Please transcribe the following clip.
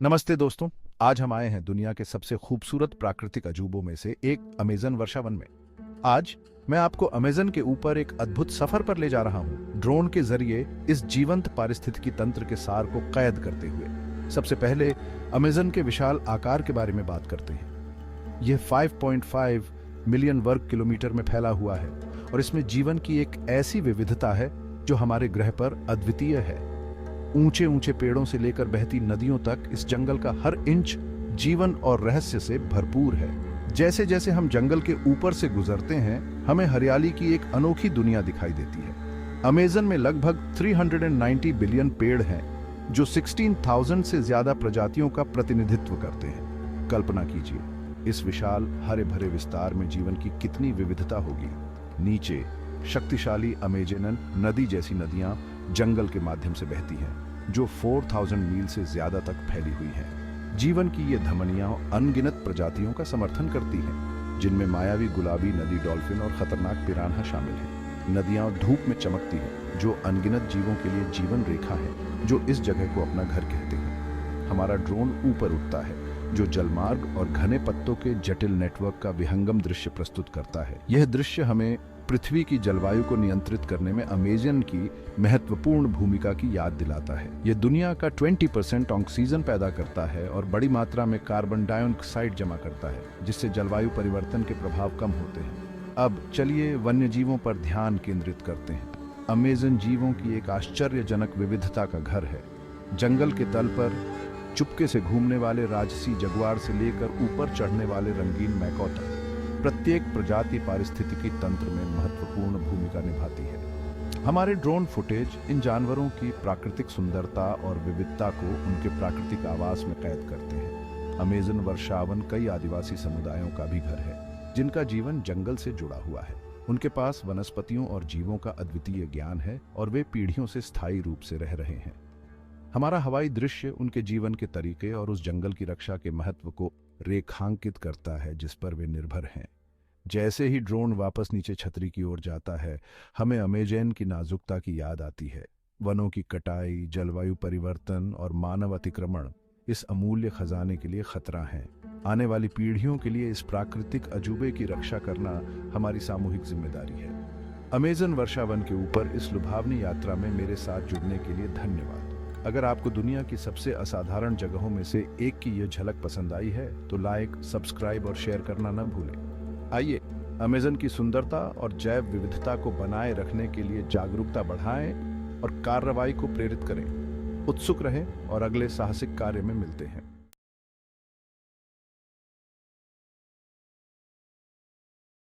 नमस्ते दोस्तों। आज हम आए हैं दुनिया के सबसे खूबसूरत प्राकृतिक अजूबों में से एक अमेज़न वर्षावन में। आज मैं आपको अमेज़न के ऊपर एक अद्भुत सफर पर ले जा रहा हूं, ड्रोन के जरिए इस जीवंत पारिस्थितिकी तंत्र के सार को कैद करते हुए। सबसे पहले अमेज़न के विशाल आकार के बारे में बात करते हैं। यह 5.5 मिलियन वर्ग किलोमीटर में फैला हुआ है और इसमें जीवन की एक ऐसी विविधता है जो हमारे ग्रह पर अद्वितीय है। ऊंचे ऊंचे पेड़ों से लेकर बहती नदियों तक इस जंगल का हर इंच जीवन और रहस्य से भरपूर है। जैसे जैसे हम जंगल के ऊपर से गुजरते हैं, हमें हरियाली की एक अनोखी दुनिया दिखाई देती है। अमेज़न में लगभग 390 बिलियन पेड़ हैं, जो 16,000 से ज्यादा प्रजातियों का प्रतिनिधित्व करते हैं। कल्पना कीजिए, इस विशाल हरे भरे विस्तार में जीवन की कितनी विविधता होगी। नीचे शक्तिशाली अमेजन नदी जैसी नदियां जंगल के माध्यम से बहती हैं, जो 4000 मील से ज्यादा तक फैली हुई हैं। जीवन की ये धमनियां अनगिनत प्रजातियों का समर्थन करती हैं, जिनमें मायावी गुलाबी नदी डॉल्फिन और खतरनाक पिरान्हा शामिल हैं। नदियां धूप में चमकती हैं, जो अनगिनत जीवों के लिए जीवन रेखा है, जो इस जगह को अपना घर कहते हैं। हमारा ड्रोन ऊपर उठता है, जो जलमार्ग और घने पत्तों के जटिल नेटवर्क का विहंगम दृश्य प्रस्तुत करता है। यह दृश्य हमें पृथ्वी की जलवायु को नियंत्रित करने में अमेज़न की महत्वपूर्ण भूमिका की याद दिलाता है। यह दुनिया का 20% ऑक्सीजन पैदा करता है और बड़ी मात्रा में कार्बन डाइऑक्साइड जमा करता है, जिससे जलवायु परिवर्तन के प्रभाव कम होते हैं। अब चलिए वन्यजीवों पर ध्यान केंद्रित करते हैं। अमेज़न जीवों की एक आश्चर्यजनक विविधता का घर है। जंगल के तल पर चुपके से घूमने वाले राजसी जगुआर से लेकर ऊपर चढ़ने वाले रंगीन मैकाऊ तक, प्रत्येक प्रजाति पारिस्थितिकी तंत्र में महत्वपूर्ण भूमिका निभाती है। हमारे ड्रोन फुटेज इन जानवरों की प्राकृतिक सुंदरता और विविधता को उनके प्राकृतिक आवास में कैद करते हैं। अमेज़न वर्षावन कई आदिवासी समुदायों का भी घर है, जिनका जीवन जंगल से जुड़ा हुआ है। उनके पास वनस्पतियों और जीवों का अद्वितीय ज्ञान है और वे पीढ़ियों से स्थायी रूप से रह रहे हैं। हमारा हवाई दृश्य उनके जीवन के तरीके और उस जंगल की रक्षा के महत्व को रेखांकित करता है जिस पर वे निर्भर हैं। जैसे ही ड्रोन वापस नीचे छतरी की ओर जाता है, हमें अमेज़न की नाजुकता की याद आती है। वनों की कटाई, जलवायु परिवर्तन और मानव अतिक्रमण इस अमूल्य खजाने के लिए खतरा हैं। आने वाली पीढ़ियों के लिए इस प्राकृतिक अजूबे की रक्षा करना हमारी सामूहिक जिम्मेदारी है। अमेज़न वर्षावन के ऊपर इस लुभावनी यात्रा में मेरे साथ जुड़ने के लिए धन्यवाद। अगर आपको दुनिया की सबसे असाधारण जगहों में से एक की यह झलक पसंद आई है, तो लाइक, सब्सक्राइब और शेयर करना न भूलें। आइए अमेज़न की सुंदरता और जैव विविधता को बनाए रखने के लिए जागरूकता बढ़ाएं और कार्रवाई को प्रेरित करें। उत्सुक रहें और अगले साहसिक कार्य में मिलते हैं।